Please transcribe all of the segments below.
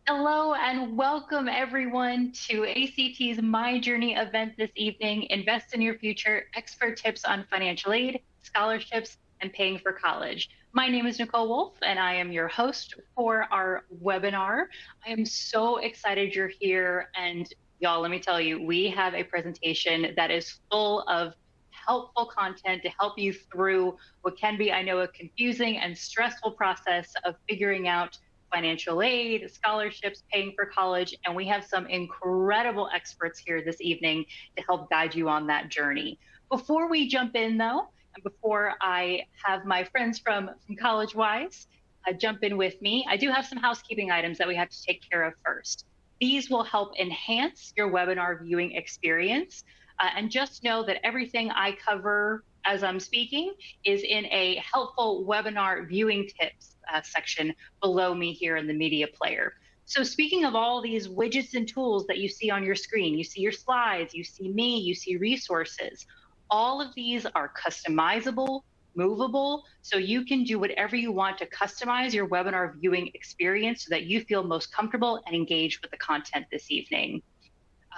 Hello and welcome everyone to ACT's My Journey event this evening, Invest in Your Future, Expert Tips on Financial Aid, Scholarships, and Paying for College. My name is Nicole Wolf and I am your host for our webinar. I am so excited you're here, and y'all, let me tell you, we have a presentation that is full of helpful content to help you through what can be, I know, a confusing and stressful process of figuring out financial aid, scholarships, paying for college, and we have some incredible experts here this evening to help guide you on that journey. Before we jump in, though, and before I have my friends from CollegeWise jump in with me, I do have some housekeeping items that we have to take care of first. These will help enhance your webinar viewing experience. And just know that everything I cover as I'm speaking is in a helpful webinar viewing tips section below me here in the media player. So speaking of all these widgets and tools that you see on your screen, you see your slides, you see me, you see resources. All of these are customizable, movable, so you can do whatever you want to customize your webinar viewing experience so that you feel most comfortable and engaged with the content this evening.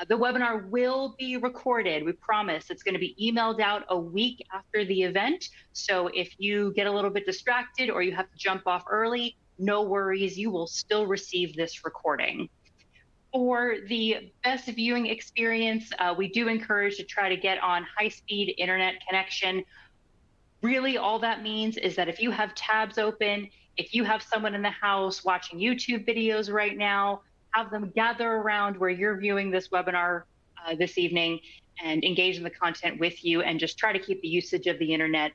The webinar will be recorded. We promise it's going to be emailed out a week after the event. So if you get a little bit distracted or you have to jump off early, no worries, you will still receive this recording. For the best viewing experience, we do encourage to try to get on high-speed internet connection. Really, all that means is that if you have tabs open, if you have someone in the house watching YouTube videos right now, have them gather around where you're viewing this webinar this evening and engage in the content with you, and just try to keep the usage of the internet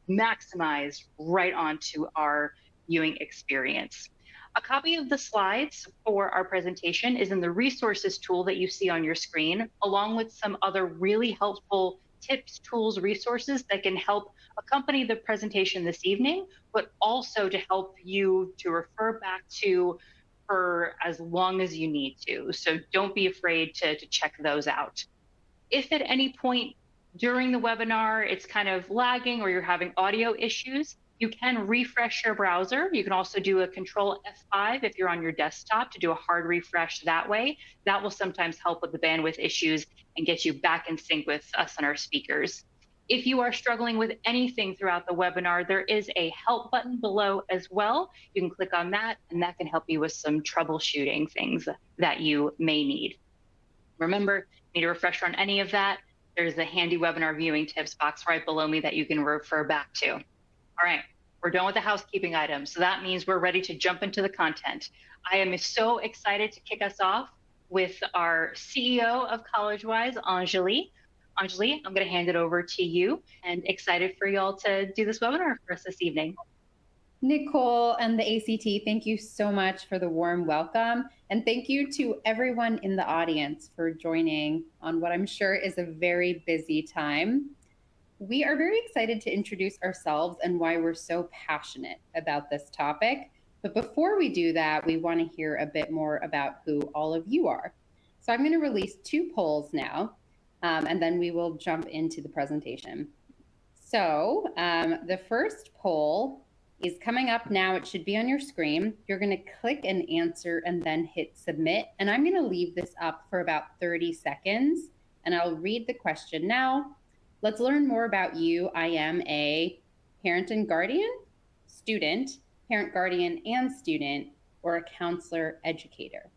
maximized right onto our viewing experience. A copy of the slides for our presentation is in the resources tool that you see on your screen, along with some other really helpful tips, tools, resources that can help accompany the presentation this evening, but also to help you to refer back to for as long as you need to. So don't be afraid to check those out. If at any point during the webinar it's kind of lagging or you're having audio issues, you can refresh your browser. You can also do a Control F5 if you're on your desktop to do a hard refresh that way. That will sometimes help with the bandwidth issues and get you back in sync with us and our speakers. If you are struggling with anything throughout the webinar, there is a help button below as well. You can click on that, and that can help you with some troubleshooting things that you may need. Remember, need a refresher on any of that, there's a handy webinar viewing tips box right below me that you can refer back to. All right, we're done with the housekeeping items, so that means we're ready to jump into the content. I am so excited to kick us off with our CEO of CollegeWise, Anjali. Anjali, I'm going to hand it over to you, and excited for y'all to do this webinar for us this evening. Nicole and the ACT, thank you so much for the warm welcome. And thank you to everyone in the audience for joining on what I'm sure is a very busy time. We are very excited to introduce ourselves and why we're so passionate about this topic. But before we do that, we want to hear a bit more about who all of you are. So I'm going to release two polls now, and then we will jump into the presentation. So the first poll is coming up now. It should be on your screen. You're going to click an answer and then hit submit. And I'm going to leave this up for about 30 seconds, and I'll read the question now. Let's learn more about you. I am a parent and guardian, student, parent, guardian, and student, or a counselor educator.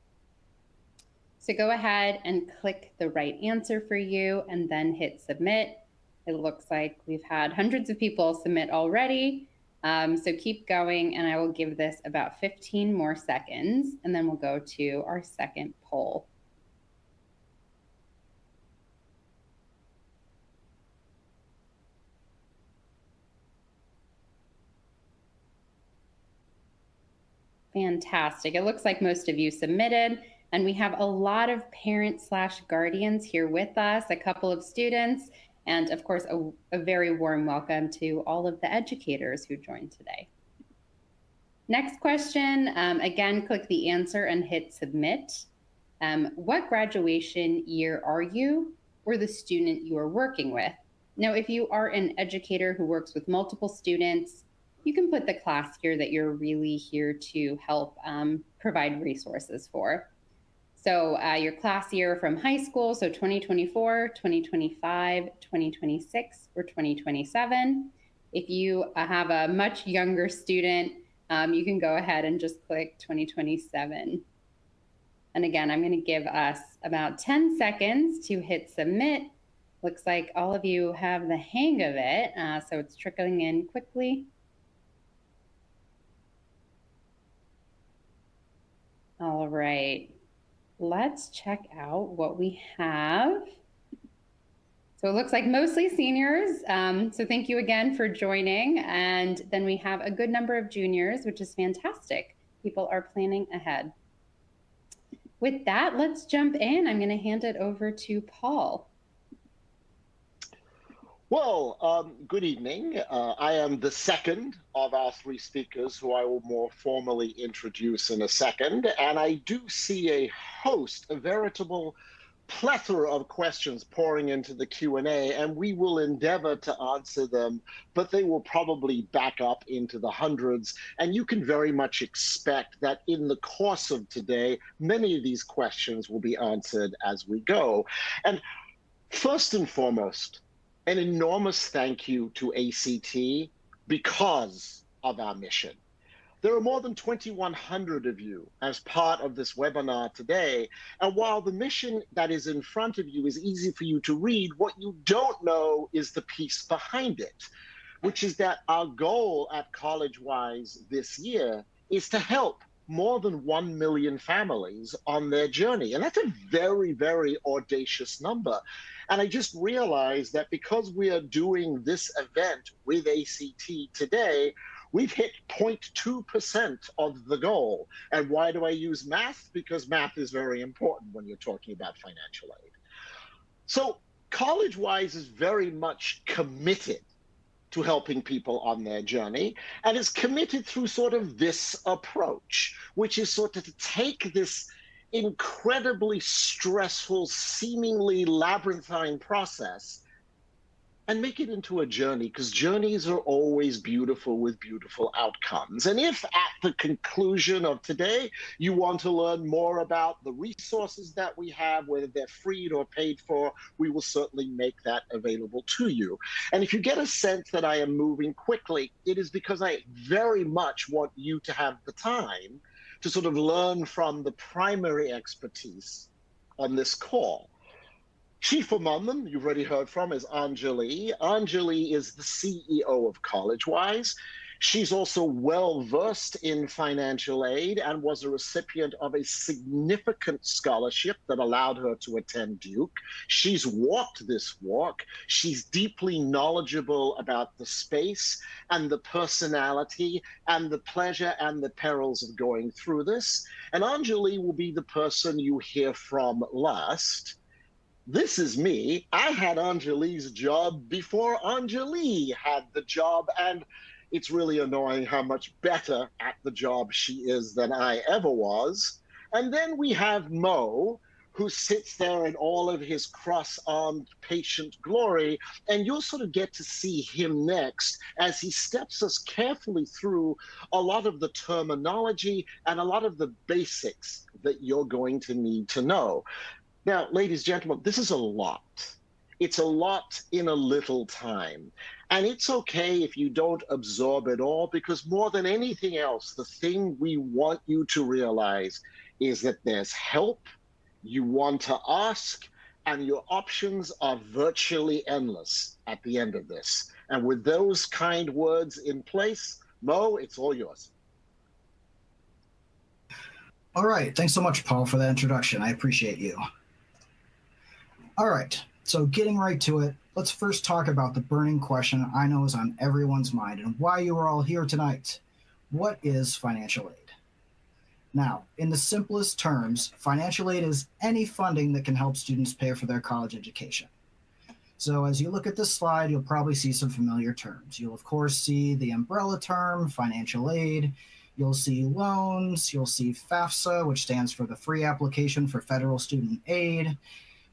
So go ahead and click the right answer for you and then hit submit. It looks like we've had hundreds of people submit already. So keep going, and I will give this about 15 more seconds, and then we'll go to our second poll. Fantastic. It looks like most of you submitted, and we have a lot of parents/guardians here with us, a couple of students, and of course, a very warm welcome to all of the educators who joined today. Next question, again, click the answer and hit submit. What graduation year are you, or the student you are working with? Now, if you are an educator who works with multiple students, you can put the class year that you're really here to help provide resources for. So your class year from high school, so 2024, 2025, 2026, or 2027. If you have a much younger student, you can go ahead and just click 2027. And again, I'm going to give us about 10 seconds to hit submit. Looks like all of you have the hang of it, so it's trickling in quickly. All right, let's check out what we have. So it looks like mostly seniors, so thank you again for joining. And then we have a good number of juniors, which is fantastic. People are planning ahead. With that, let's jump in. I'm going to hand it over to Paul. Well, good evening. I am the second of our three speakers who I will more formally introduce in a second. And I do see a host, a veritable plethora of questions pouring into the Q&A, and we will endeavor to answer them, but they will probably back up into the hundreds. And you can very much expect that in the course of today, many of these questions will be answered as we go. And first and foremost, an enormous thank you to ACT because of our mission. There are more than 2,100 of you as part of this webinar today. And while the mission that is in front of you is easy for you to read, what you don't know is the piece behind it, which is that our goal at CollegeWise this year is to help more than 1 million families on their journey. And that's a very, very audacious number. And I just realized that because we are doing this event with ACT today, we've hit 0.2% of the goal. And why do I use math? Because math is very important when you're talking about financial aid. So CollegeWise is very much committed to helping people on their journey, and is committed through sort of this approach, which is sort of to take this incredibly stressful, seemingly labyrinthine process and make it into a journey, because journeys are always beautiful with beautiful outcomes. And if at the conclusion of today, you want to learn more about the resources that we have, whether they're free or paid for, we will certainly make that available to you. And if you get a sense that I am moving quickly, it is because I very much want you to have the time to sort of learn from the primary expertise on this call. Chief among them, you've already heard from, is Anjali. Anjali is the CEO of CollegeWise. She's also well-versed in financial aid and was a recipient of a significant scholarship that allowed her to attend Duke. She's walked this walk. She's deeply knowledgeable about the space and the personality and the pleasure and the perils of going through this. And Anjali will be the person you hear from last. This is me. I had Anjali's job before Anjali had the job, and it's really annoying how much better at the job she is than I ever was. And then we have Mo, who sits there in all of his cross-armed patient glory, and you'll sort of get to see him next as he steps us carefully through a lot of the terminology and a lot of the basics that you're going to need to know. Now, ladies and gentlemen, this is a lot. It's a lot in a little time. And it's okay if you don't absorb it all, because more than anything else, the thing we want you to realize is that there's help, you want to ask, and your options are virtually endless at the end of this. And with those kind words in place, Mo, it's all yours. All right. Thanks so much, Paul, for that introduction. I appreciate you. All right, so getting right to it, let's first talk about the burning question I know is on everyone's mind and why you are all here tonight. What is financial aid? Now, in the simplest terms, financial aid is any funding that can help students pay for their college education. So as you look at this slide, you'll probably see some familiar terms. You'll, of course, see the umbrella term, financial aid. You'll see loans. You'll see FAFSA, which stands for the Free Application for Federal Student Aid.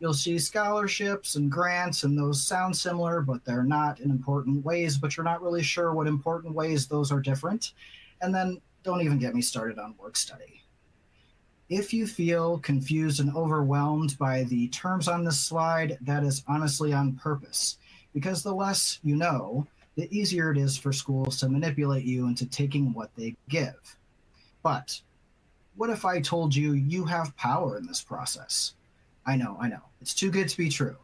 You'll see scholarships and grants, and those sound similar, but they're not in important ways, but you're not really sure what important ways those are different. And then don't even get me started on work study. If you feel confused and overwhelmed by the terms on this slide, that is honestly on purpose, because the less you know, the easier it is for schools to manipulate you into taking what they give. But what if I told you you have power in this process? I know, it's too good to be true.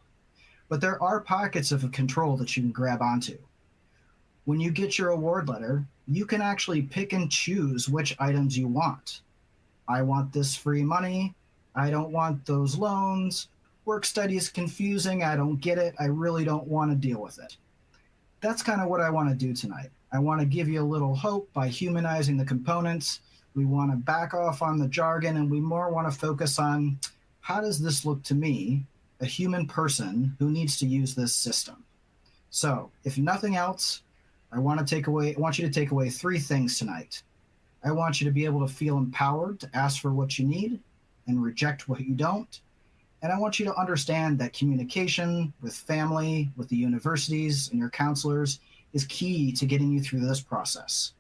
But there are pockets of control that you can grab onto. When you get your award letter, you can actually pick and choose which items you want. I want this free money. I don't want those loans. Work study is confusing. I don't get it. I really don't want to deal with it. That's kind of what I want to do tonight. I want to give you a little hope by humanizing the components. We want to back off on the jargon, and we more want to focus on how does this look to me, a human person who needs to use this system. So if nothing else, I want you to take away 3 things tonight. I want you to be able to feel empowered to ask for what you need and reject what you don't. And I want you to understand that communication with family, with the universities, and your counselors is key to getting you through this process.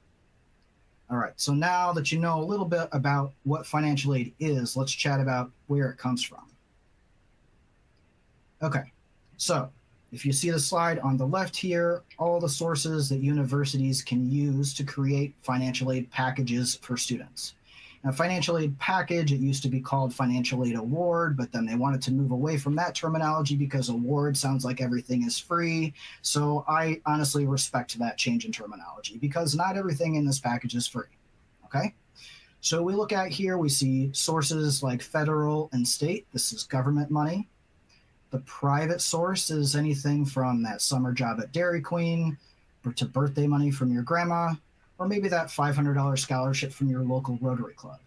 All right, so now that you know a little bit about what financial aid is, let's chat about where it comes from. Okay, so if you see the slide on the left here, all the sources that universities can use to create financial aid packages for students. Now, financial aid package, it used to be called financial aid award, but then they wanted to move away from that terminology because award sounds like everything is free. So I honestly respect that change in terminology because not everything in this package is free, okay? So we look at here, we see sources like federal and state. This is government money. The private source is anything from that summer job at Dairy Queen to birthday money from your grandma, or maybe that $500 scholarship from your local Rotary Club.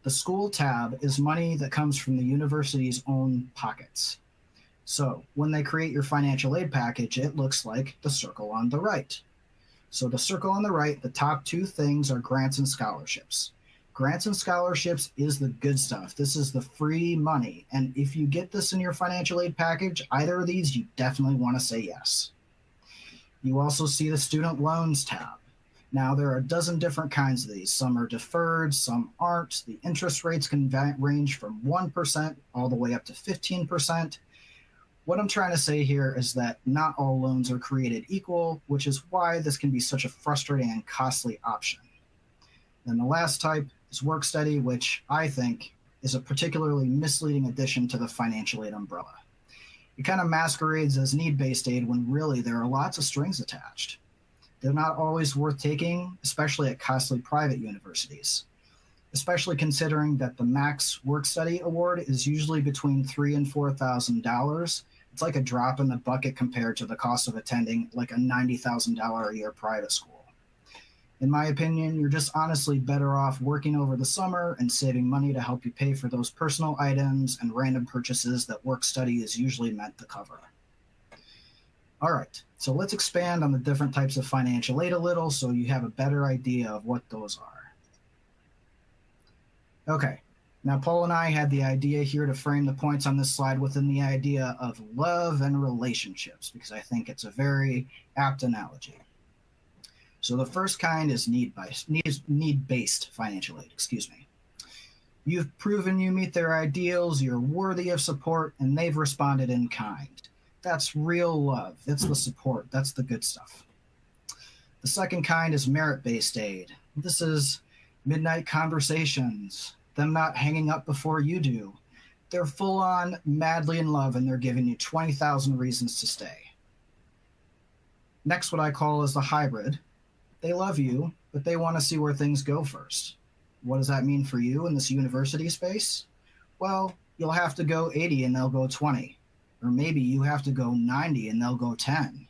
The school tab is money that comes from the university's own pockets. So when they create your financial aid package, it looks like the circle on the right. So the circle on the right, the top 2 things are grants and scholarships. Grants and scholarships is the good stuff. This is the free money. And if you get this in your financial aid package, either of these, you definitely want to say yes. You also see the student loans tab. Now, there are a dozen different kinds of these. Some are deferred, some aren't. The interest rates can range from 1% all the way up to 15%. What I'm trying to say here is that not all loans are created equal, which is why this can be such a frustrating and costly option. Then the last type is work study, which I think is a particularly misleading addition to the financial aid umbrella. It kind of masquerades as need-based aid when really there are lots of strings attached. They're not always worth taking, especially at costly private universities, especially considering that the max work study award is usually between $3,000 and $4,000. It's like a drop in the bucket compared to the cost of attending like a $90,000 a year private school. In my opinion, you're just honestly better off working over the summer and saving money to help you pay for those personal items and random purchases that work study is usually meant to cover. All right, so let's expand on the different types of financial aid a little so you have a better idea of what those are. Okay, now Paul and I had the idea here to frame the points on this slide within the idea of love and relationships because I think it's a very apt analogy. So the first kind is need-based financial aid, You've proven you meet their ideals, you're worthy of support, and they've responded in kind. That's real love. That's the support. That's the good stuff. The second kind is merit-based aid. This is midnight conversations, them not hanging up before you do. They're full-on madly in love, and they're giving you 20,000 reasons to stay. Next, what I call is the hybrid. They love you, but they want to see where things go first. What does that mean for you in this university space? Well, you'll have to go 80 and they'll go 20. Or maybe you have to go 90 and they'll go 10.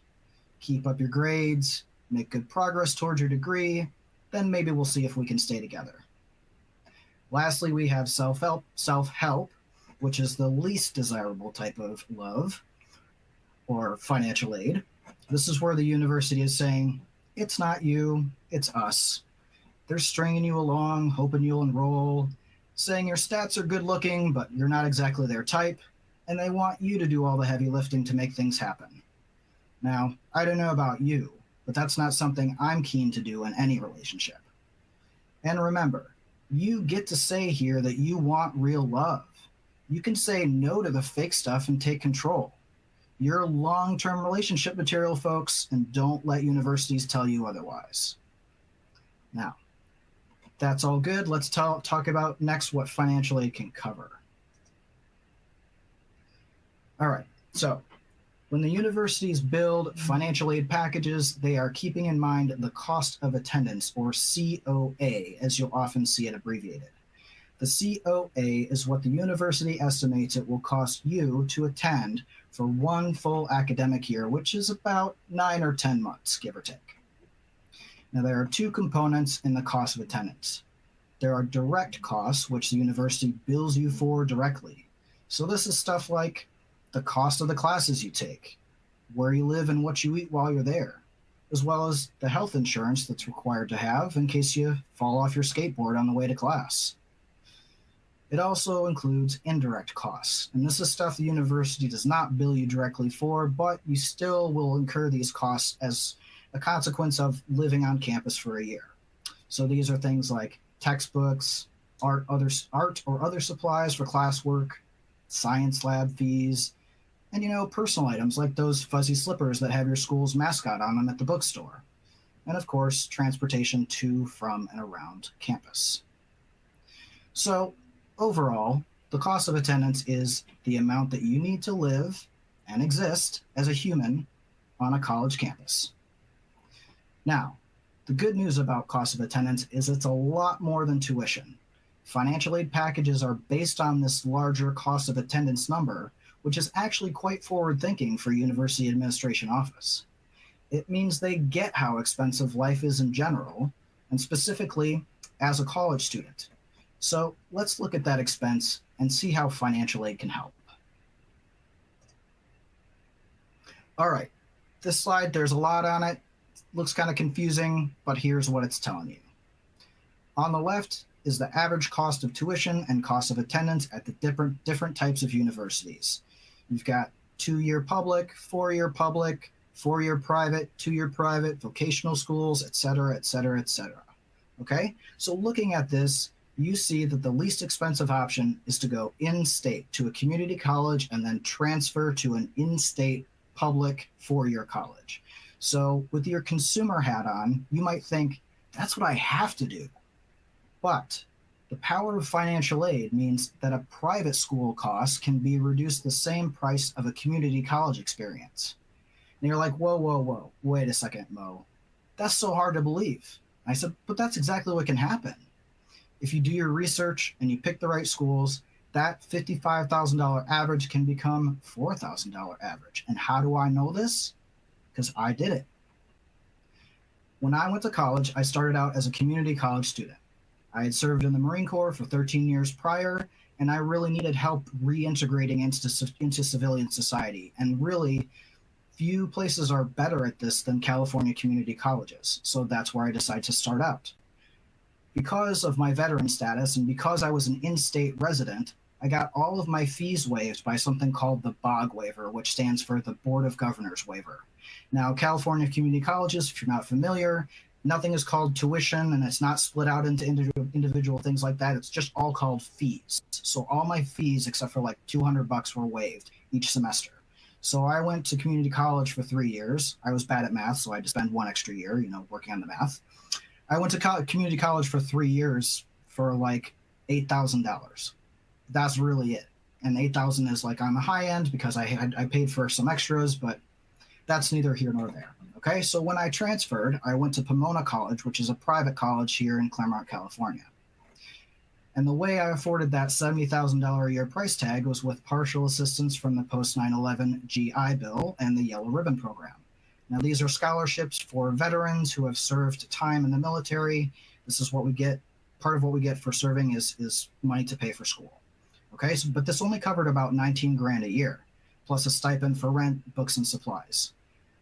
Keep up your grades, make good progress towards your degree, then maybe we'll see if we can stay together. Lastly, we have self-help, which is the least desirable type of love or financial aid. This is where the university is saying, it's not you, it's us. They're stringing you along, hoping you'll enroll, saying your stats are good looking, but you're not exactly their type. and they want you to do all the heavy lifting to make things happen. Now, I don't know about you, but that's not something I'm keen to do in any relationship. And remember, you get to say here that you want real love. You can say no to the fake stuff and take control. You're long-term relationship material, folks, and don't let universities tell you otherwise. Now, that's all good. Let's talk about next what financial aid can cover. All right, so when the universities build financial aid packages, they are keeping in mind the cost of attendance, or COA, as you'll often see it abbreviated. The COA is what the university estimates it will cost you to attend for one full academic year, which is about 9 or 10 months, give or take. Now, there are two components in the cost of attendance. There are direct costs, which the university bills you for directly. So this is stuff like the cost of the classes you take, where you live and what you eat while you're there, as well as the health insurance that's required to have in case you fall off your skateboard on the way to class. It also includes indirect costs, and this is stuff the university does not bill you directly for, but you still will incur these costs as a consequence of living on campus for a year. So these are things like textbooks, art or other supplies for classwork, science lab fees, and personal items like those fuzzy slippers that have your school's mascot on them at the bookstore. And of course, transportation to, from, and around campus. So overall, the cost of attendance is the amount that you need to live and exist as a human on a college campus. Now, the good news about cost of attendance is it's a lot more than tuition. Financial aid packages are based on this larger cost of attendance number, which is actually quite forward-thinking for a university administration office. It means they get how expensive life is in general, and specifically as a college student. So let's look at that expense and see how financial aid can help. All right, this slide, there's a lot on it. Looks kind of confusing, but here's what it's telling you. On the left is the average cost of tuition and cost of attendance at the different types of universities. You've got 2-year public, 4-year public, 4-year private, 2-year private, vocational schools, et cetera, et cetera, et cetera. Okay, so looking at this, you see that the least expensive option is to go in-state to a community college and then transfer to an in-state public 4-year college. So with your consumer hat on, you might think, that's what I have to do. But the power of financial aid means that a private school cost can be reduced the same price of a community college experience. And you're like, whoa, wait a second, Mo. That's so hard to believe. I said, but that's exactly what can happen. If you do your research and you pick the right schools, that $55,000 average can become $4,000 average. And how do I know this? Because I did it. When I went to college, I started out as a community college student. I had served in the Marine Corps for 13 years prior, and I really needed help reintegrating into civilian society. And really, few places are better at this than California community colleges. So that's where I decided to start out. Because of my veteran status and because I was an in-state resident, I got all of my fees waived by something called the BOG waiver, which stands for the Board of Governors waiver. Now, California community colleges, if you're not familiar, nothing is called tuition, and it's not split out into individual things like that. It's just all called fees. So all my fees, except for like $200, were waived each semester. So I went to community college for 3 years. I was bad at math, so I had to spend 1 extra year, working on the math. I went to community college for 3 years for like $8,000. That's really it. And $8,000 is like on the high end because I paid for some extras, but that's neither here nor there. Okay, so when I transferred, I went to Pomona College, which is a private college here in Claremont, California. And the way I afforded that $70,000 a year price tag was with partial assistance from the post 9/11 GI Bill and the Yellow Ribbon Program. Now, these are scholarships for veterans who have served time in the military. This is what we get. Part of what we get for serving is money to pay for school. Okay, so, but this only covered about $19,000 a year, plus a stipend for rent, books, and supplies.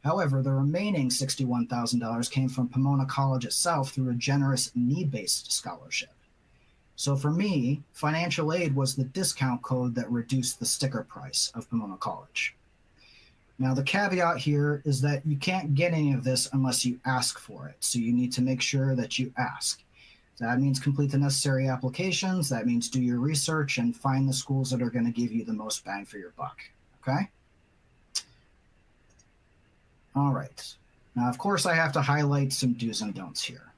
However, the remaining $61,000 came from Pomona College itself through a generous need-based scholarship. So for me, financial aid was the discount code that reduced the sticker price of Pomona College. Now, the caveat here is that you can't get any of this unless you ask for it. So you need to make sure that you ask. That means complete the necessary applications. That means do your research and find the schools that are going to give you the most bang for your buck. Okay? All right. Now, of course, I have to highlight some do's and don'ts here.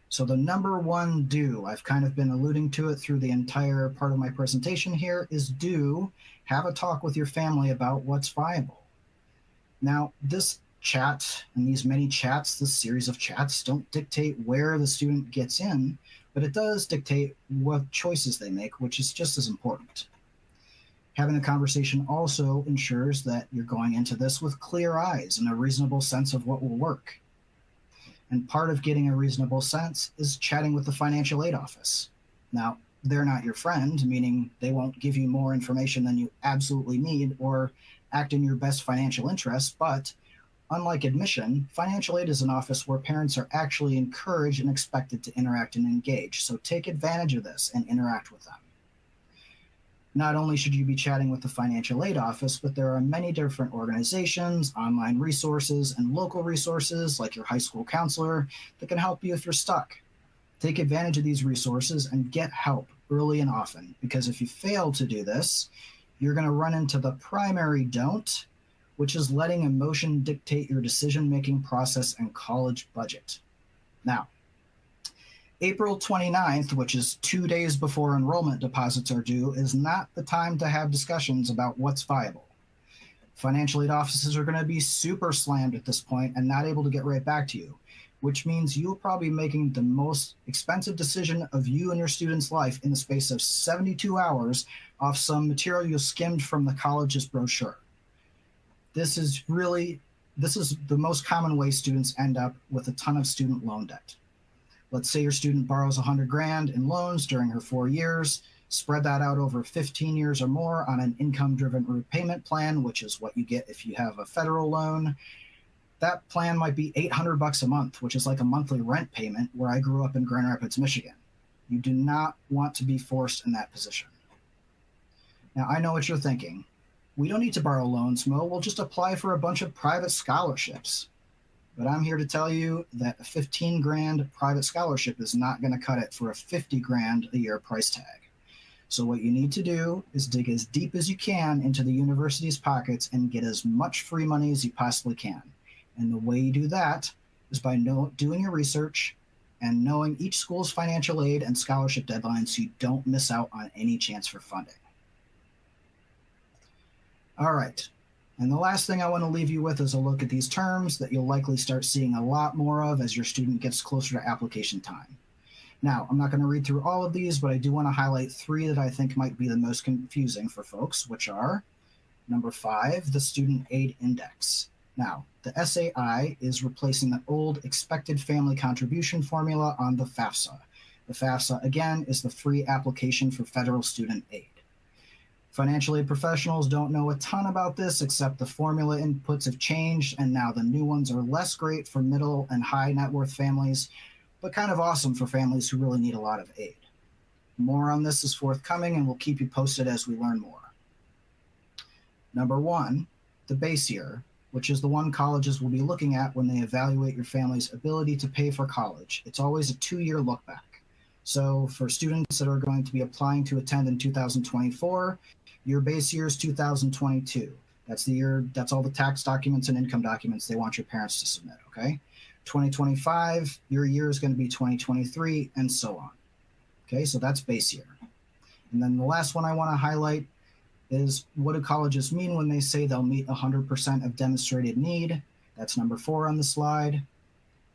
So the number one do, I've kind of been alluding to it through the entire part of my presentation here, is do have a talk with your family about what's viable. Now, this chat and these many chats, this series of chats, don't dictate where the student gets in, but it does dictate what choices they make, which is just as important. Having a conversation also ensures that you're going into this with clear eyes and a reasonable sense of what will work. And part of getting a reasonable sense is chatting with the financial aid office. Now, they're not your friend, meaning they won't give you more information than you absolutely need or act in your best financial interest, but unlike admission, financial aid is an office where parents are actually encouraged and expected to interact and engage. So take advantage of this and interact with them. Not only should you be chatting with the financial aid office, but there are many different organizations, online resources, and local resources like your high school counselor that can help you if you're stuck. Take advantage of these resources and get help early and often, because if you fail to do this, you're going to run into the primary don't, which is letting emotion dictate your decision-making process and college budget. Now, April 29th, which is 2 days before enrollment deposits are due, is not the time to have discussions about what's viable. Financial aid offices are going to be super slammed at this point and not able to get right back to you, which means you'll probably be making the most expensive decision of you and your student's life in the space of 72 hours off some material you skimmed from the college's brochure. This is the most common way students end up with a ton of student loan debt. Let's say your student borrows $100,000 in loans during her 4 years, spread that out over 15 years or more on an income-driven repayment plan, which is what you get if you have a federal loan. That plan might be $800 a month, which is like a monthly rent payment where I grew up in Grand Rapids, Michigan. You do not want to be forced in that position. Now, I know what you're thinking. We don't need to borrow loans, Mo. We'll just apply for a bunch of private scholarships. But I'm here to tell you that a $15,000 private scholarship is not going to cut it for a $50,000 a year price tag. So what you need to do is dig as deep as you can into the university's pockets and get as much free money as you possibly can. And the way you do that is by doing your research and knowing each school's financial aid and scholarship deadlines so you don't miss out on any chance for funding. All right. And the last thing I want to leave you with is a look at these terms that you'll likely start seeing a lot more of as your student gets closer to application time. Now, I'm not going to read through all of these, but I do want to highlight 3 that I think might be the most confusing for folks, which are number 5, the Student Aid Index. Now, the SAI is replacing the old expected family contribution formula on the FAFSA. The FAFSA, again, is the free application for federal student aid. Financial aid professionals don't know a ton about this, except the formula inputs have changed, and now the new ones are less great for middle and high net worth families, but kind of awesome for families who really need a lot of aid. More on this is forthcoming, and we'll keep you posted as we learn more. Number 1, the base year, which is the one colleges will be looking at when they evaluate your family's ability to pay for college. It's always a 2-year look back. So for students that are going to be applying to attend in 2024, your base year is 2022. That's the year, that's all the tax documents and income documents they want your parents to submit, okay? 2025, your year is going to be 2023, and so on. Okay, so that's base year. And then the last one I want to highlight is, what do colleges mean when they say they'll meet 100% of demonstrated need? That's number 4 on the slide.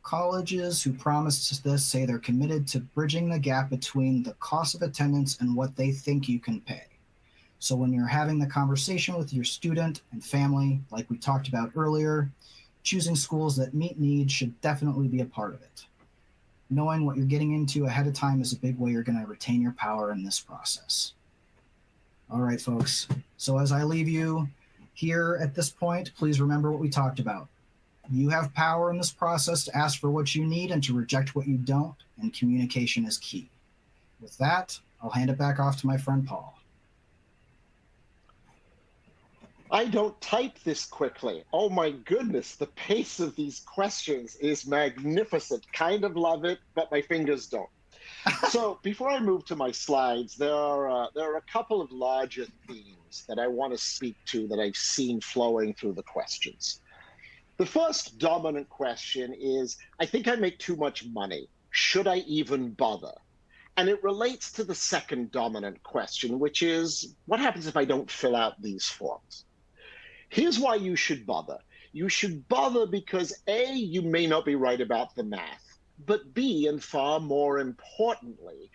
Colleges who promise this say they're committed to bridging the gap between the cost of attendance and what they think you can pay. So when you're having the conversation with your student and family, like we talked about earlier, choosing schools that meet needs should definitely be a part of it. Knowing what you're getting into ahead of time is a big way you're going to retain your power in this process. All right, folks. So as I leave you here at this point, please remember what we talked about. You have power in this process to ask for what you need and to reject what you don't, and communication is key. With that, I'll hand it back off to my friend Paul. I don't type this quickly. Oh my goodness, the pace of these questions is magnificent. Kind of love it, but my fingers don't. So before I move to my slides, there are a couple of larger themes that I want to speak to that I've seen flowing through the questions. The first dominant question is, I think I make too much money. Should I even bother? And it relates to the second dominant question, which is, what happens if I don't fill out these forms? Here's why you should bother. You should bother because A, you may not be right about the math, but B, and far more importantly,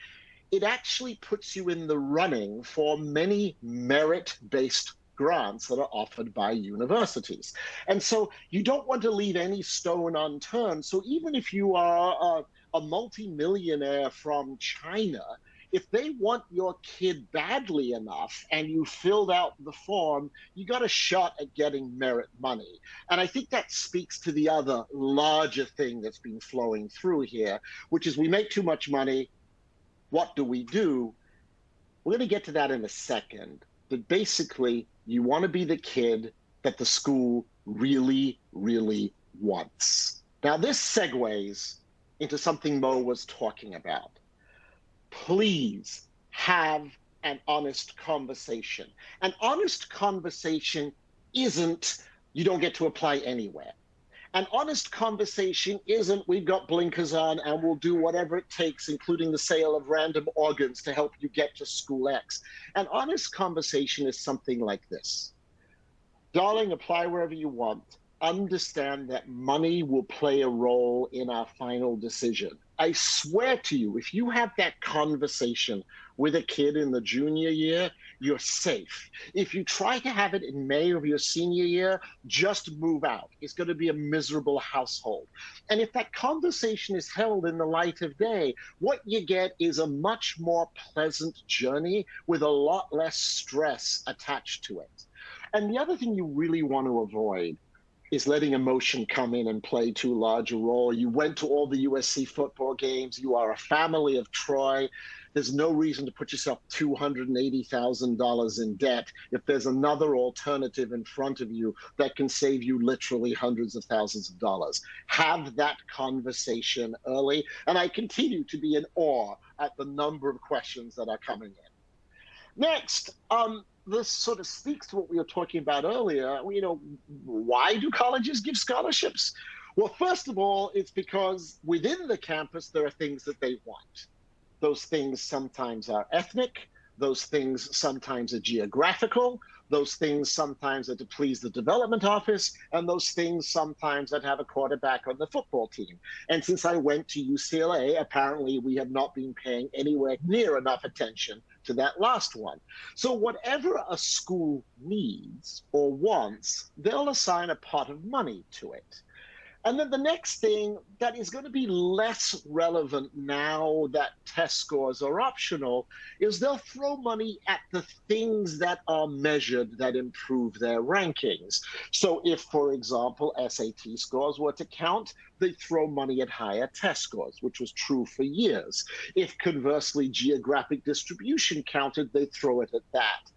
it actually puts you in the running for many merit-based grants that are offered by universities. And so you don't want to leave any stone unturned. So even if you are a multimillionaire from China, if they want your kid badly enough and you filled out the form, you got a shot at getting merit money. And I think that speaks to the other larger thing that's been flowing through here, which is we make too much money. What do we do? We're going to get to that in a second. But basically, you want to be the kid that the school really, really wants. Now, this segues into something Mo was talking about. Please have an honest conversation. An honest conversation isn't you don't get to apply anywhere. An honest conversation isn't we've got blinkers on and we'll do whatever it takes, including the sale of random organs to help you get to school X. An honest conversation is something like this. Darling, apply wherever you want. Understand that money will play a role in our final decision. I swear to you, if you have that conversation with a kid in the junior year, you're safe. If you try to have it in May of your senior year, just move out. It's going to be a miserable household. And if that conversation is held in the light of day, what you get is a much more pleasant journey with a lot less stress attached to it. And the other thing you really want to avoid is letting emotion come in and play too large a role. You went to all the USC football games. You are a family of Troy. There's no reason to put yourself $280,000 in debt if there's another alternative in front of you that can save you literally hundreds of thousands of dollars. Have that conversation early. And I continue to be in awe at the number of questions that are coming in. Next, this sort of speaks to what we were talking about earlier. Why do colleges give scholarships? Well, first of all, it's because within the campus, there are things that they want. Those things sometimes are ethnic. Those things sometimes are geographical. Those things sometimes are to please the development office. And those things sometimes that have a quarterback on the football team. And since I went to UCLA, apparently we have not been paying anywhere near enough attention to that last one. So whatever a school needs or wants, they'll assign a pot of money to it. And then the next thing that is going to be less relevant now that test scores are optional is they'll throw money at the things that are measured that improve their rankings. So if, for example, SAT scores were to count, they throw money at higher test scores, which was true for years. If conversely geographic distribution counted, they throw it at that.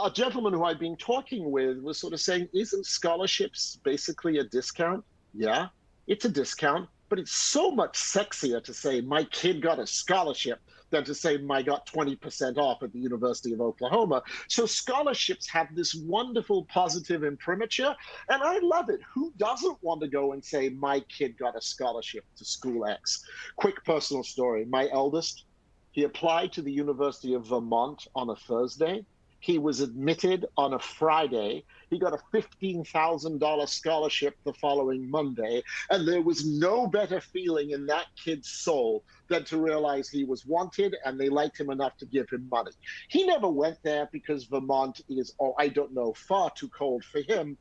A gentleman who I've been talking with was sort of saying, isn't scholarships basically a discount? Yeah, it's a discount, but it's so much sexier to say my kid got a scholarship than to say I got 20% off at the University of Oklahoma. So scholarships have this wonderful positive imprimatur, and I love it. Who doesn't want to go and say my kid got a scholarship to school X? Quick personal story. My eldest, he applied to the University of Vermont on a Thursday. He was admitted on a Friday. He got a $15,000 scholarship the following Monday. And there was no better feeling in that kid's soul than to realize he was wanted and they liked him enough to give him money. He never went there because Vermont is, far too cold for him.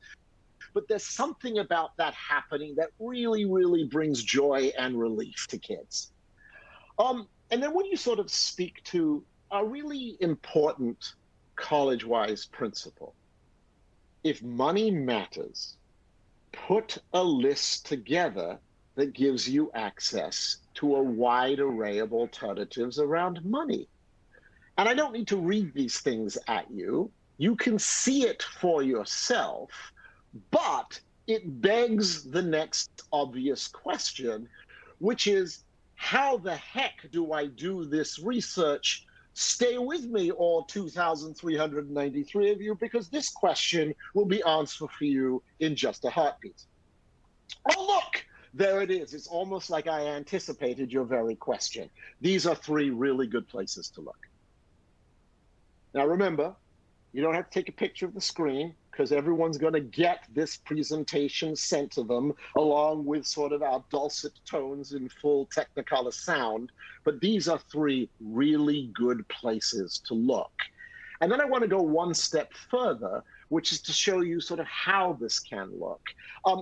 But there's something about that happening that really, really brings joy and relief to kids. And then when you sort of speak to a really important college-wise principle. If money matters, put a list together that gives you access to a wide array of alternatives around money. And I don't need to read these things at you. You can see it for yourself, but it begs the next obvious question, which is, how the heck do I do this research? Stay with me, all 2,393 of you, because this question will be answered for you in just a heartbeat. Oh, look, there it is. It's almost like I anticipated your very question. These are three really good places to look. Now, remember, you don't have to take a picture of the screen, because everyone's going to get this presentation sent to them along with sort of our dulcet tones in full Technicolor sound. But these are three really good places to look. And then I want to go one step further, which is to show you sort of how this can look.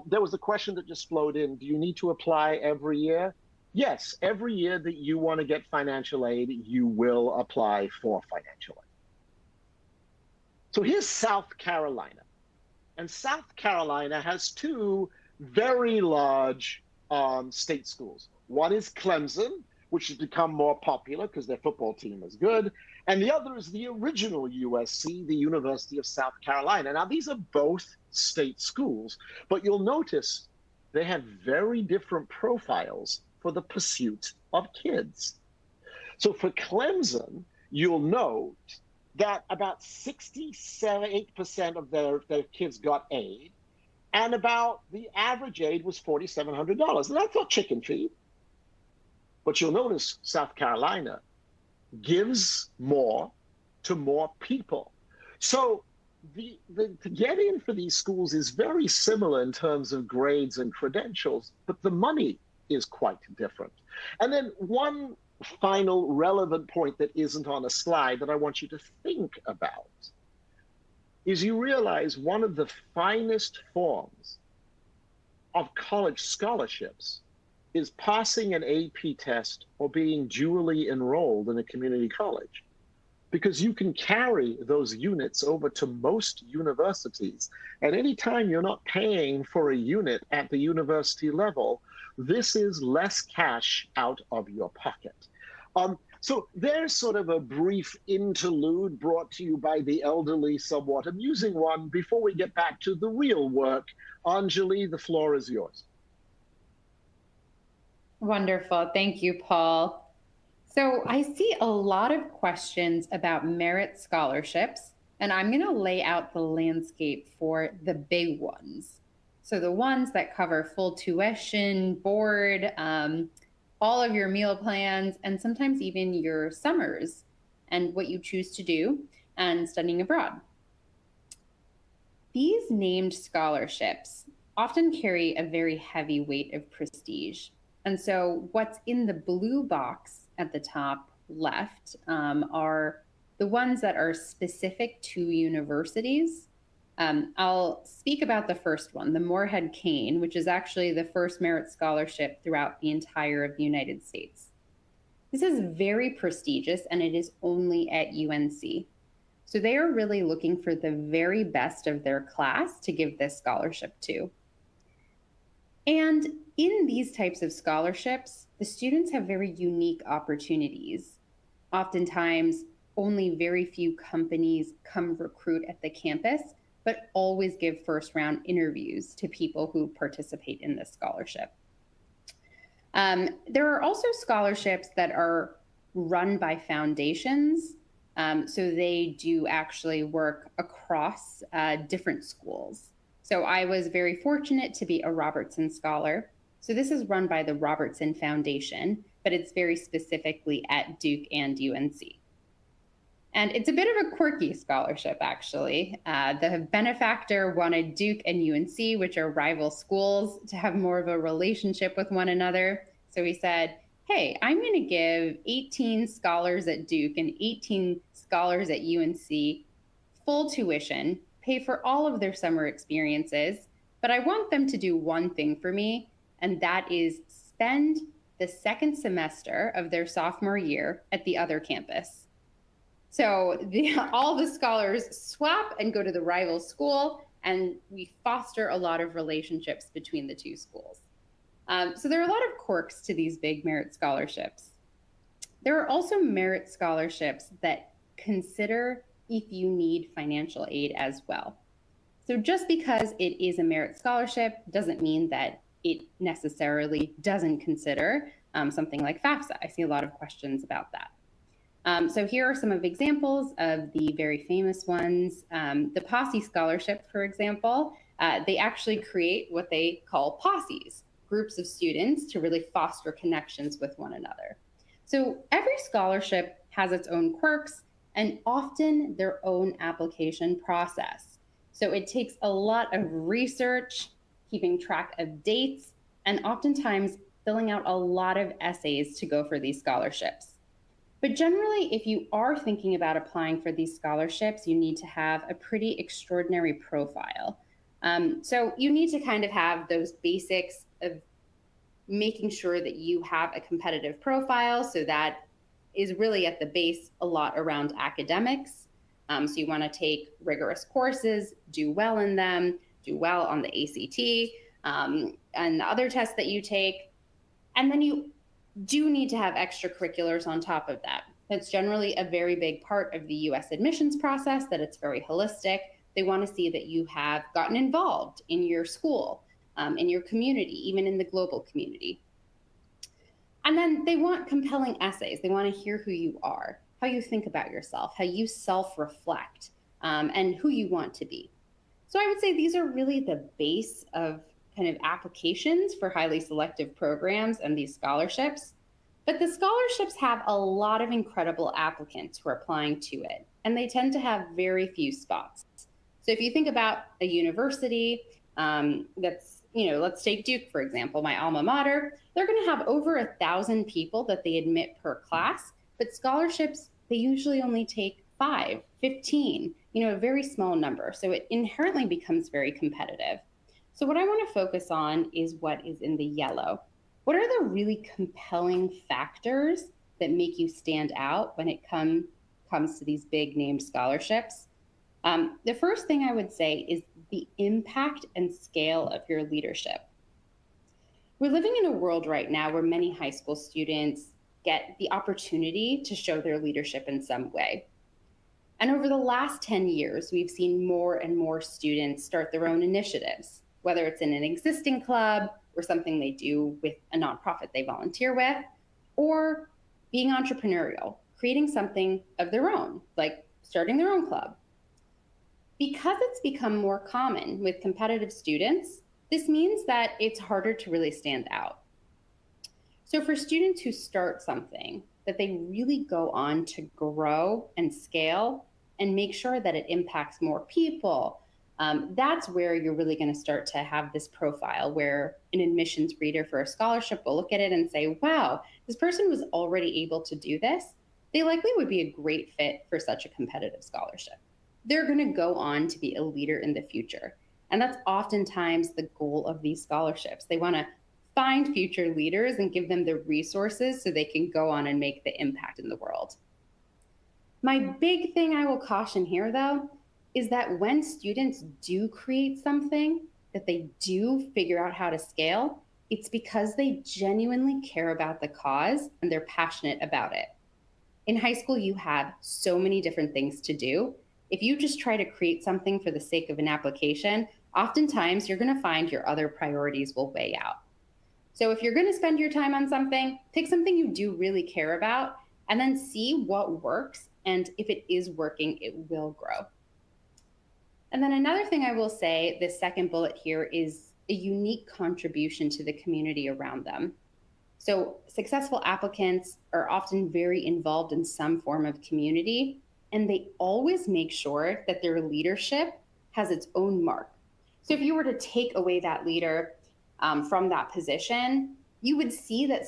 There was a question that just flowed in. Do you need to apply every year? Yes, every year that you want to get financial aid, you will apply for financial aid. So here's South Carolina. And South Carolina has two very large state schools. One is Clemson, which has become more popular because their football team is good. And the other is the original USC, the University of South Carolina. Now, these are both state schools, but you'll notice they have very different profiles for the pursuit of kids. So for Clemson, you'll note that about 68% of their kids got aid, and about the average aid was $4,700. And that's not chicken feed. But you'll notice South Carolina gives more to more people. So to get in for these schools is very similar in terms of grades and credentials, but the money is quite different. And then one final relevant point that isn't on a slide that I want you to think about is you realize one of the finest forms of college scholarships is passing an AP test or being dually enrolled in a community college, because you can carry those units over to most universities. And anytime you're not paying for a unit at the university level, this is less cash out of your pocket. So there's sort of a brief interlude brought to you by the elderly, somewhat amusing one, before we get back to the real work. Anjali, the floor is yours. Wonderful. Thank you, Paul. So I see a lot of questions about merit scholarships, and I'm going to lay out the landscape for the big ones. So the ones that cover full tuition, board, all of your meal plans, and sometimes even your summers and what you choose to do and studying abroad. These named scholarships often carry a very heavy weight of prestige. And so what's in the blue box at the top left are the ones that are specific to universities. I'll speak about the first one, the Morehead Cain, which is actually the first merit scholarship throughout the entire of the United States. This is very prestigious, and it is only at UNC. So they are really looking for the very best of their class to give this scholarship to. And in these types of scholarships, the students have very unique opportunities. Oftentimes, only very few companies come recruit at the campus, but always give first round interviews to people who participate in this scholarship. There are also scholarships that are run by foundations. So they do actually work across different schools. So I was very fortunate to be a Robertson Scholar. So this is run by the Robertson Foundation, but it's very specifically at Duke and UNC. And it's a bit of a quirky scholarship, actually. The benefactor wanted Duke and UNC, which are rival schools, to have more of a relationship with one another. So he said, hey, I'm going to give 18 scholars at Duke and 18 scholars at UNC full tuition, pay for all of their summer experiences, but I want them to do one thing for me, and that is spend the second semester of their sophomore year at the other campus. So all the scholars swap and go to the rival school, and we foster a lot of relationships between the two schools. So there are a lot of quirks to these big merit scholarships. There are also merit scholarships that consider if you need financial aid as well. So just because it is a merit scholarship doesn't mean that it necessarily doesn't consider something like FAFSA. I see a lot of questions about that. So here are some of examples of the very famous ones. The Posse Scholarship, for example, they actually create what they call posses, groups of students to really foster connections with one another. So every scholarship has its own quirks and often their own application process. So it takes a lot of research, keeping track of dates, and oftentimes filling out a lot of essays to go for these scholarships. But generally, if you are thinking about applying for these scholarships, you need to have a pretty extraordinary profile. So you need to kind of have those basics of making sure that you have a competitive profile. So that is really at the base a lot around academics. So you want to take rigorous courses, do well in them, do well on the ACT, and the other tests that you take. And then you do need to have extracurriculars on top of that. That's generally a very big part of the US admissions process, that it's very holistic. They want to see that you have gotten involved in your school, in your community, even in the global community. And then they want compelling essays. They want to hear who you are, how you think about yourself, how you self-reflect, and who you want to be. So I would say these are really the base of kind of applications for highly selective programs and these scholarships. But the scholarships have a lot of incredible applicants who are applying to it, and they tend to have very few spots. So if you think about a university that's, let's take Duke, for example, my alma mater, they're going to have over 1,000 people that they admit per class, but scholarships, they usually only take 5, 15, a very small number. So it inherently becomes very competitive. So what I want to focus on is what is in the yellow. What are the really compelling factors that make you stand out when it comes to these big named scholarships? The first thing I would say is the impact and scale of your leadership. We're living in a world right now where many high school students get the opportunity to show their leadership in some way. And over the last 10 years, we've seen more and more students start their own initiatives, whether it's in an existing club or something they do with a nonprofit they volunteer with, or being entrepreneurial, creating something of their own, like starting their own club. Because it's become more common with competitive students, this means that it's harder to really stand out. So for students who start something, that they really go on to grow and scale and make sure that it impacts more people, that's where you're really going to start to have this profile where an admissions reader for a scholarship will look at it and say, wow, this person was already able to do this. They likely would be a great fit for such a competitive scholarship. They're going to go on to be a leader in the future. And that's oftentimes the goal of these scholarships. They want to find future leaders and give them the resources so they can go on and make the impact in the world. My big thing I will caution here, though, is that when students do create something that they do figure out how to scale, it's because they genuinely care about the cause and they're passionate about it. In high school, you have so many different things to do. If you just try to create something for the sake of an application, oftentimes you're going to find your other priorities will weigh out. So if you're going to spend your time on something, pick something you do really care about, and then see what works. And if it is working, it will grow. And then another thing I will say, the second bullet here, is a unique contribution to the community around them. So successful applicants are often very involved in some form of community, and they always make sure that their leadership has its own mark. So if you were to take away that leader from that position, you would see that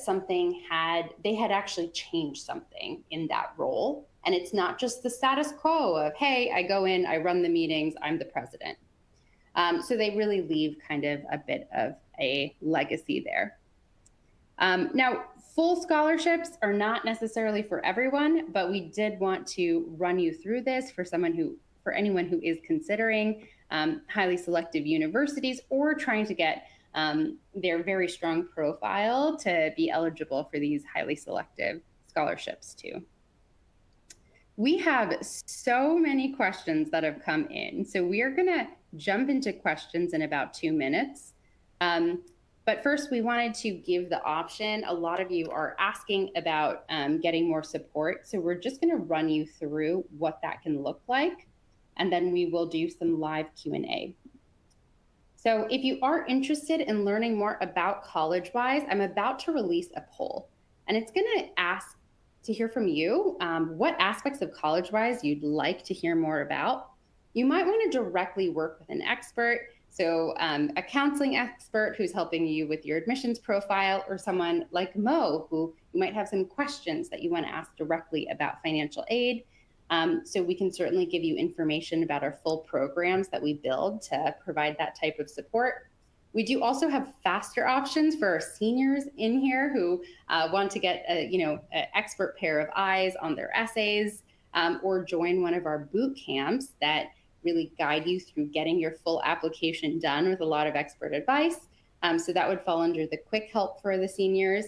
they had actually changed something in that role. And it's not just the status quo of, hey, I go in, I run the meetings, I'm the president. So they really leave kind of a bit of a legacy there. Now, full scholarships are not necessarily for everyone, but we did want to run you through this for anyone who is considering highly selective universities or trying to get their very strong profile to be eligible for these highly selective scholarships too. We have so many questions that have come in, so we are gonna jump into questions in about 2 minutes. But first, we wanted to give the option. A lot of you are asking about getting more support, so we're just gonna run you through what that can look like, and then we will do some live Q&A. So if you are interested in learning more about CollegeWise, I'm about to release a poll, and it's gonna ask to hear from you what aspects of CollegeWise you'd like to hear more about. You might want to directly work with an expert, so a counseling expert who's helping you with your admissions profile, or someone like Mo, who you might have some questions that you want to ask directly about financial aid. So we can certainly give you information about our full programs that we build to provide that type of support. We do also have faster options for our seniors in here who want to get an expert pair of eyes on their essays, or join one of our boot camps that really guide you through getting your full application done with a lot of expert advice. So that would fall under the quick help for the seniors.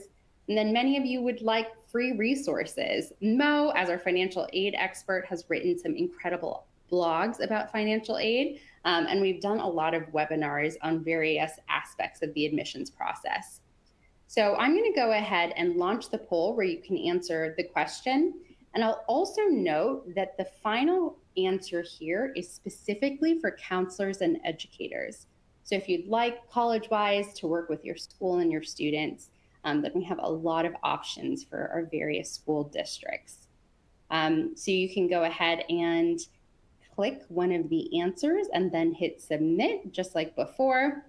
And then many of you would like free resources. Mo, as our financial aid expert, has written some incredible blogs about financial aid. And we've done a lot of webinars on various aspects of the admissions process. So I'm going to go ahead and launch the poll where you can answer the question. And I'll also note that the final answer here is specifically for counselors and educators. So if you'd like CollegeWise to work with your school and your students, then we have a lot of options for our various school districts. So you can go ahead and click one of the answers and then hit submit, just like before.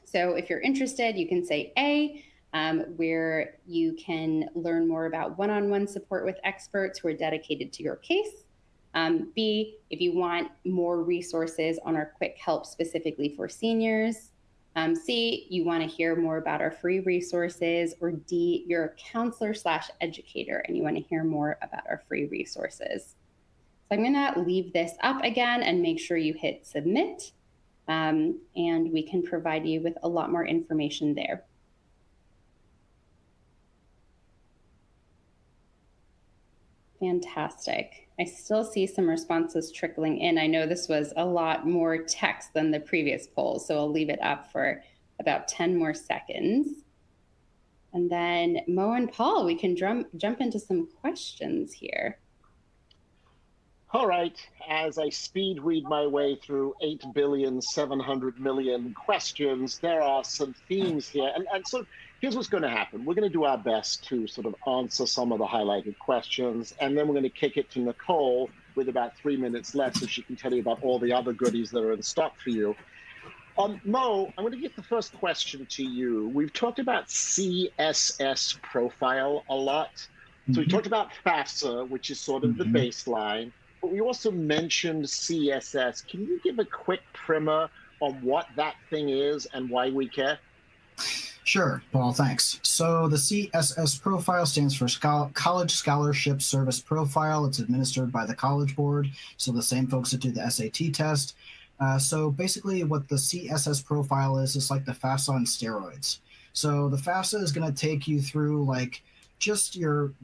So if you're interested, you can say A, where you can learn more about one-on-one support with experts who are dedicated to your case. B, if you want more resources on our quick help specifically for seniors. C, you want to hear more about our free resources. Or D, you're a counselor/educator and you want to hear more about our free resources. So I'm going to leave this up again and make sure you hit submit, and we can provide you with a lot more information there. Fantastic. I still see some responses trickling in. I know this was a lot more text than the previous poll, so I'll leave it up for about 10 more seconds. And then Mo and Paul, we can jump into some questions here. All right, as I speed read my way through 8,700,000,000 questions, there are some themes here. And so here's what's going to happen. We're going to do our best to sort of answer some of the highlighted questions, and then we're going to kick it to Nicole with about 3 minutes left so she can tell you about all the other goodies that are in stock for you. Mo, I'm going to get the first question to you. We've talked about CSS profile a lot. So we talked about FAFSA, which is sort of the baseline. But we also mentioned CSS. Can you give a quick primer on what that thing is and why we care? Sure, Paul, thanks. So the CSS profile stands for College Scholarship Service Profile. It's administered by the College Board, so the same folks that do the SAT test. So basically what the CSS profile is like the FAFSA on steroids. So the FAFSA is going to take you through like just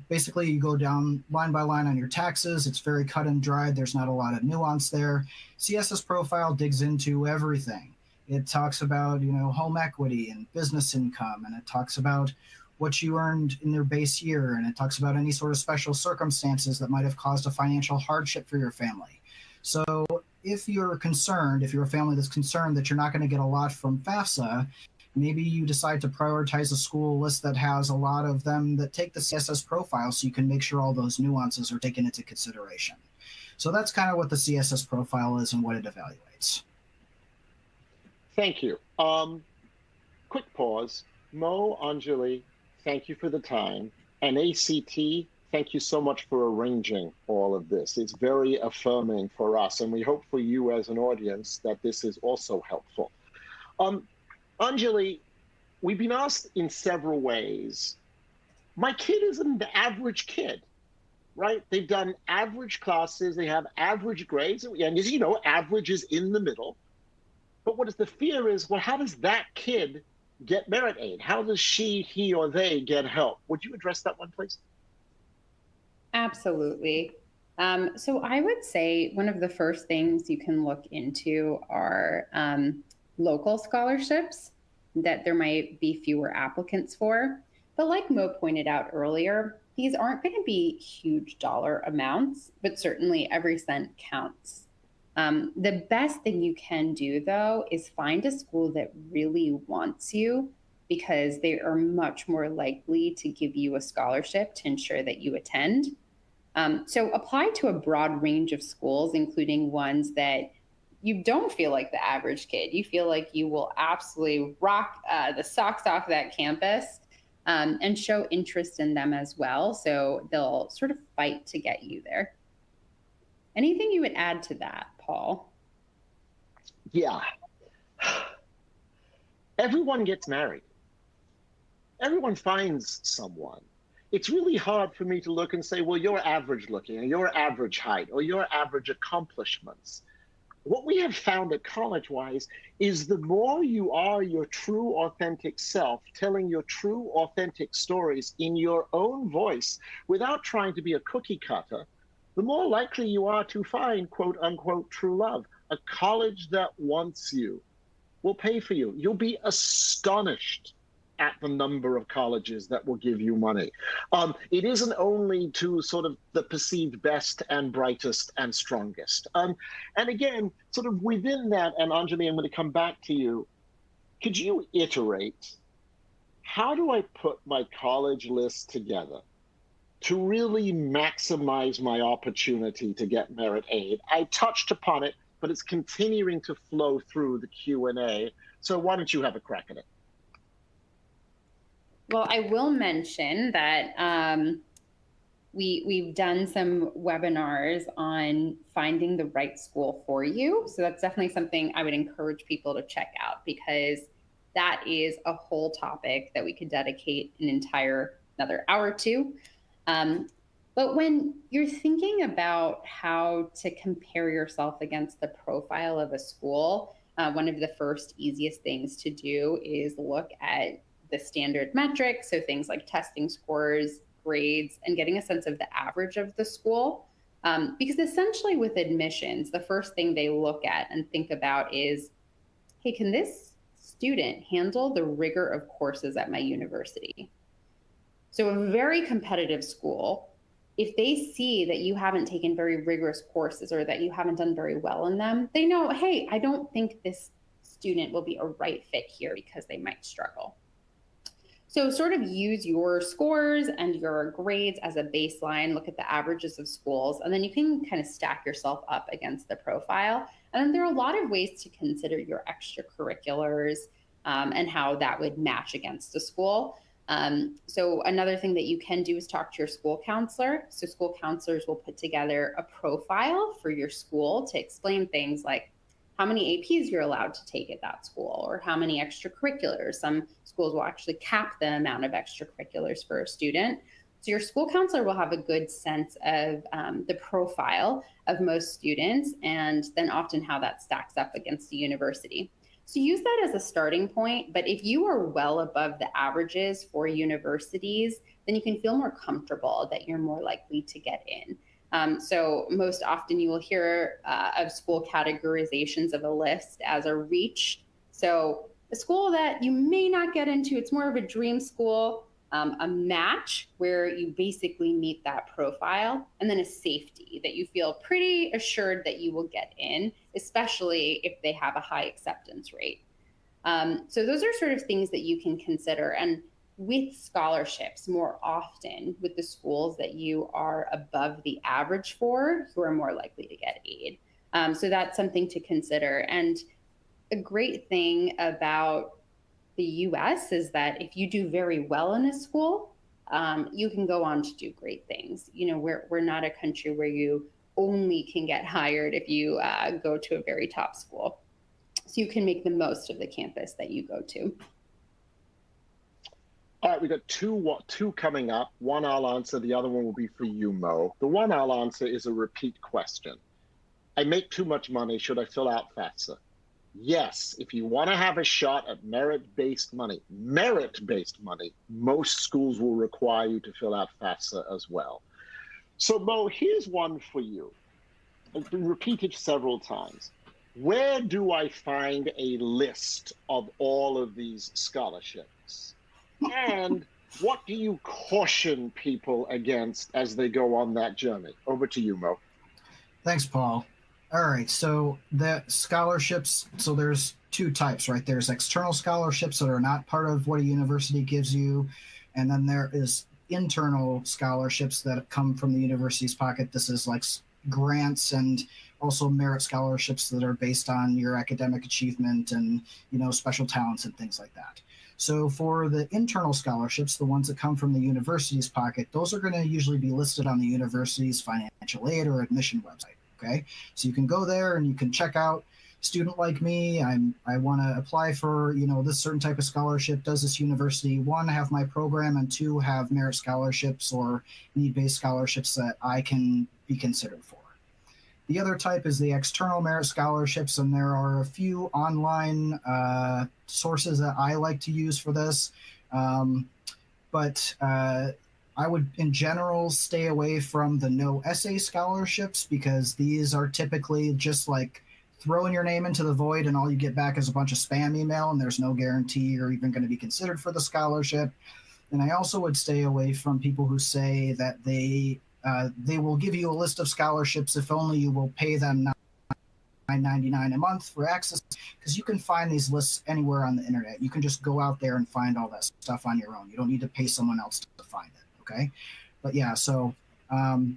basically you go down line by line on your taxes. It's very cut and dried. There's not a lot of nuance there. CSS profile digs into everything. It talks about, home equity and business income, and it talks about what you earned in their base year, and it talks about any sort of special circumstances that might have caused a financial hardship for your family. So if you're a family that's concerned that you're not going to get a lot from FAFSA, maybe you decide to prioritize a school list that has a lot of them that take the CSS profile, so you can make sure all those nuances are taken into consideration. So that's kind of what the CSS profile is and what it evaluates. Thank you. Quick pause. Mo, Anjali, thank you for the time. And ACT, thank you so much for arranging all of this. It's very affirming for us, and we hope for you as an audience that this is also helpful. Anjali, we've been asked in several ways. My kid is an average kid, right? They've done average classes, they have average grades, and as average is in the middle. But what is the fear is, well, how does that kid get merit aid? How does she, he, or they get help? Would you address that one, please? Absolutely. So I would say one of the first things you can look into are local scholarships that there might be fewer applicants for. But like Mo pointed out earlier, these aren't going to be huge dollar amounts, but certainly every cent counts. The best thing you can do, though, is find a school that really wants you, because they are much more likely to give you a scholarship to ensure that you attend. So apply to a broad range of schools, including ones that you don't feel like the average kid. You feel like you will absolutely rock the socks off that campus, and show interest in them as well. So they'll sort of fight to get you there. Anything you would add to that, Paul? Yeah. Everyone gets married. Everyone finds someone. It's really hard for me to look and say, well, you're average looking, or you're average height, or your average accomplishments. What we have found at college-wise is the more you are your true, authentic self, telling your true, authentic stories in your own voice without trying to be a cookie cutter, the more likely you are to find, quote unquote, true love. A college that wants you will pay for you. You'll be astonished at the number of colleges that will give you money. It isn't only to sort of the perceived best and brightest and strongest. And again, sort of within that, and Anjali, I'm going to come back to you. Could you iterate, how do I put my college list together to really maximize my opportunity to get merit aid? I touched upon it, but it's continuing to flow through the Q&A. So why don't you have a crack at it? Well, I will mention that we've done some webinars on finding the right school for you. So that's definitely something I would encourage people to check out, because that is a whole topic that we could dedicate another hour to. But when you're thinking about how to compare yourself against the profile of a school, one of the first easiest things to do is look at the standard metrics, so things like testing scores, grades, and getting a sense of the average of the school. Because essentially with admissions, the first thing they look at and think about is, hey, can this student handle the rigor of courses at my university? So a very competitive school, if they see that you haven't taken very rigorous courses or that you haven't done very well in them, they know, hey, I don't think this student will be a right fit here because they might struggle. So sort of use your scores and your grades as a baseline, look at the averages of schools, and then you can kind of stack yourself up against the profile. And then there are a lot of ways to consider your extracurriculars and how that would match against a school. So another thing that you can do is talk to your school counselor. So school counselors will put together a profile for your school to explain things like how many APs you're allowed to take at that school, or how many extracurriculars. Some schools will actually cap the amount of extracurriculars for a student. So your school counselor will have a good sense of the profile of most students, and then often how that stacks up against the university. So use that as a starting point, but if you are well above the averages for universities, then you can feel more comfortable that you're more likely to get in. So most often you will hear of school categorizations of a list as a reach. So a school that you may not get into, it's more of a dream school, a match where you basically meet that profile, and then a safety that you feel pretty assured that you will get in, especially if they have a high acceptance rate. So those are sort of things that you can consider. And with scholarships, more often with the schools that you are above the average for, you are more likely to get aid. So that's something to consider. And a great thing about the US is that if you do very well in a school, you can go on to do great things. You know, we're not a country where you only can get hired if you go to a very top school. So you can make the most of the campus that you go to. All right, we've got two coming up. One I'll answer, the other one will be for you, Mo. The one I'll answer is a repeat question. I make too much money, should I fill out FAFSA? yes, if you want to have a shot at merit-based money, most schools will require you to fill out FAFSA as well. So, Mo, here's one for you. It's been repeated several times. Where do I find a list of all of these scholarships? And what do you caution people against as they go on that journey? Over to you, Mo. Thanks, Paul. All right, so the scholarships, so there's two types, right? There's external scholarships that are not part of what a university gives you, and then there is internal scholarships that come from the university's pocket. This is like grants and also merit scholarships that are based on your academic achievement and, you know, special talents and things like that. So for the internal scholarships, the ones that come from the university's pocket, those are going to usually be listed on the university's financial aid or admission website. Okay, so you can go there and you can check out, student like me, I want to apply for, you know, this certain type of scholarship. Does this university, one, have my program, and two, have merit scholarships or need-based scholarships that I can be considered for? The other type is the external merit scholarships, and there are a few online sources that I like to use for this. I would, in general, stay away from the no essay scholarships, because these are typically just like throwing your name into the void and all you get back is a bunch of spam email, and there's no guarantee you're even going to be considered for the scholarship. And I also would stay away from people who say that they will give you a list of scholarships if only you will pay them $9.99 a month for access, because you can find these lists anywhere on the internet. You can just go out there and find all that stuff on your own. You don't need to pay someone else to find it. Okay. But yeah, so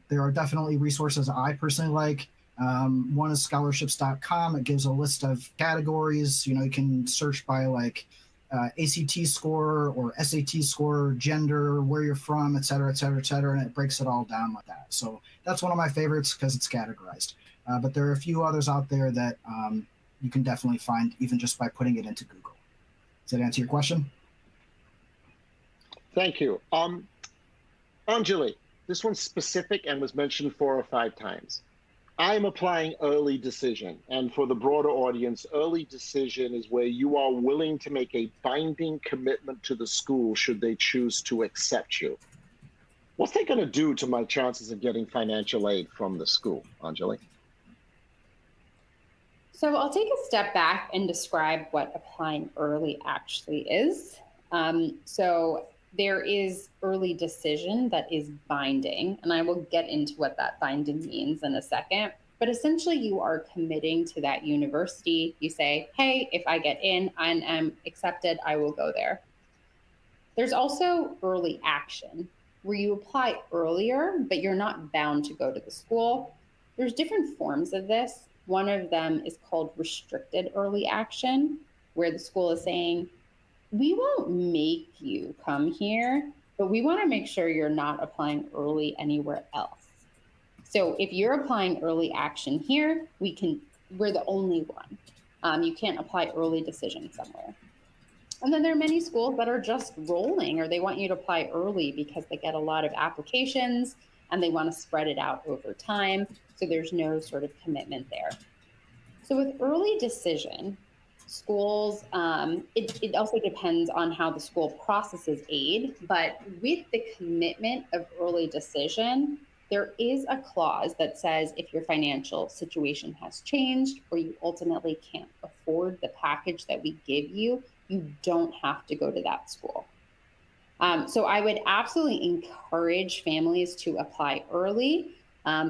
there are definitely resources I personally like. One is scholarships.com. It gives a list of categories. You know, you can search by like ACT score or SAT score, gender, where you're from, et cetera, et cetera, et cetera. And it breaks it all down like that. So that's one of my favorites because it's categorized. But there are a few others out there that you can definitely find even just by putting it into Google. Does that answer your question? Thank you. Anjali, this one's specific and was mentioned 4 or 5 times. I'm applying early decision. And for the broader audience, early decision is where you are willing to make a binding commitment to the school should they choose to accept you. What's that going to do to my chances of getting financial aid from the school, Anjali? So I'll take a step back and describe what applying early actually is. So there is early decision that is binding, and I will get into what that binding means in a second. But essentially, you are committing to that university. You say, hey, if I get in and am accepted, I will go there. There's also early action, where you apply earlier, but you're not bound to go to the school. There's different forms of this. One of them is called restricted early action, where the school is saying, we won't make you come here, but we want to make sure you're not applying early anywhere else. So if you're applying early action here, we're the only one. You can't apply early decision somewhere. And then there are many schools that are just rolling, or they want you to apply early because they get a lot of applications and they want to spread it out over time. So there's no sort of commitment there. So with early decision, schools, it also depends on how the school processes aid, but with the commitment of early decision, there is a clause that says if your financial situation has changed or you ultimately can't afford the package that we give you, you don't have to go to that school. So I would absolutely encourage families to apply early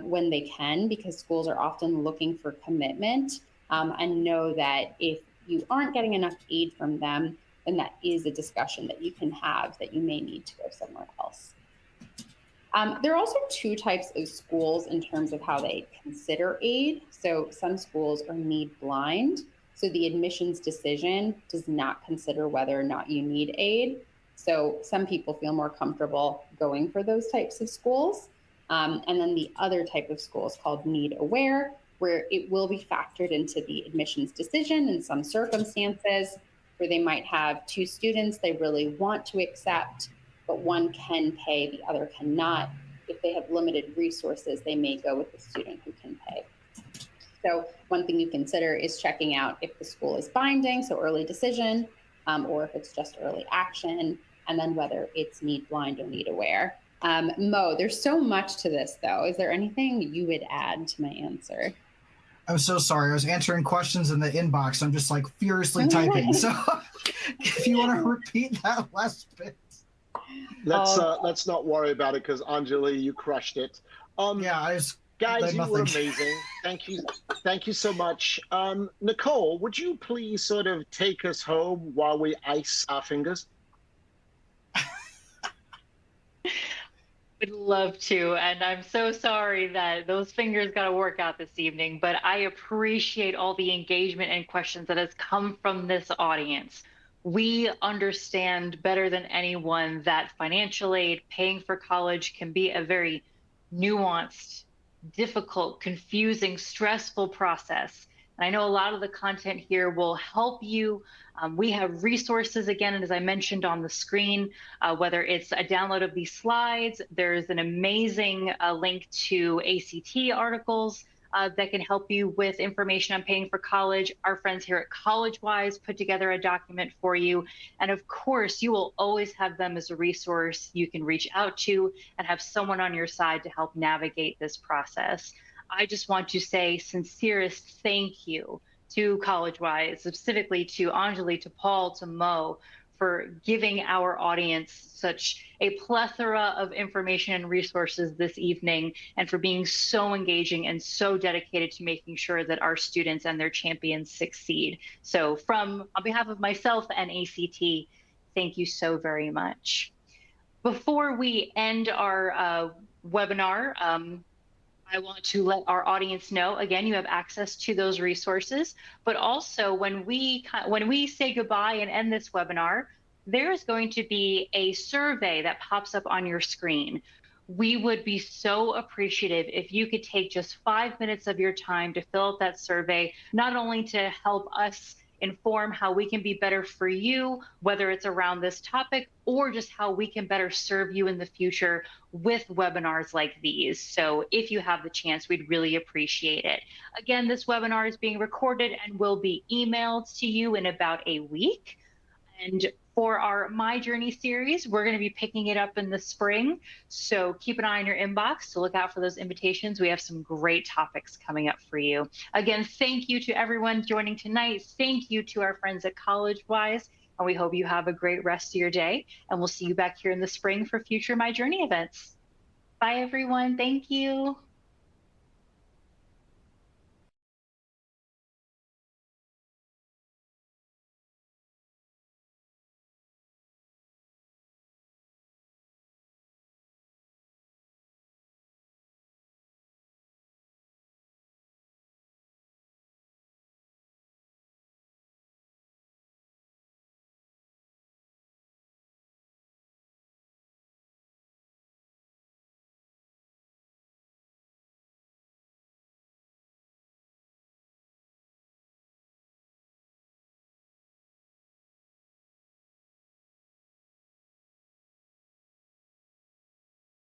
when they can, because schools are often looking for commitment, and know that if you aren't getting enough aid from them, then that is a discussion that you can have that you may need to go somewhere else. There are also 2 types of schools in terms of how they consider aid. So some schools are need blind. So the admissions decision does not consider whether or not you need aid. So some people feel more comfortable going for those types of schools. And then the other type of school is called need aware, where it will be factored into the admissions decision in some circumstances, where they might have 2 students they really want to accept, but one can pay, the other cannot. If they have limited resources, they may go with the student who can pay. So one thing you consider is checking out if the school is binding, so early decision, or if it's just early action, and then whether it's need blind or need aware. Mo, there's so much to this, though. Is there anything you would add to my answer? I'm so sorry. I was answering questions in the inbox. I'm just like furiously typing. So if you want to repeat that last bit. Let's not worry about it because Anjali, you crushed it. Guys, you were amazing. Thank you so much. Nicole, would you please sort of take us home while we ice our fingers? Would love to, and I'm so sorry that those fingers got to work out this evening, but I appreciate all the engagement and questions that has come from this audience. We understand better than anyone that financial aid, paying for college, can be a very nuanced, difficult, confusing, stressful process. And I know a lot of the content here will help you. We have resources, again, and as I mentioned on the screen, whether it's a download of these slides, there's an amazing link to ACT articles that can help you with information on paying for college. Our friends here at CollegeWise put together a document for you. And of course, you will always have them as a resource you can reach out to and have someone on your side to help navigate this process. I just want to say sincerest thank you to CollegeWise, specifically to Anjali, to Paul, to Mo, for giving our audience such a plethora of information and resources this evening, and for being so engaging and so dedicated to making sure that our students and their champions succeed. So on behalf of myself and ACT, thank you so very much. Before we end our webinar, I want to let our audience know, again, you have access to those resources, but also when we say goodbye and end this webinar, there is going to be a survey that pops up on your screen. We would be so appreciative if you could take just 5 minutes of your time to fill out that survey, not only to help us inform how we can be better for you, whether it's around this topic or just how we can better serve you in the future with webinars like these. So if you have the chance, we'd really appreciate it. Again, this webinar is being recorded and will be emailed to you in about a week. And for our My Journey series, we're going to be picking it up in the spring. So keep an eye on your inbox to look out for those invitations. We have some great topics coming up for you. Again, thank you to everyone joining tonight. Thank you to our friends at CollegeWise. And we hope you have a great rest of your day. And we'll see you back here in the spring for future My Journey events. Bye, everyone. Thank you.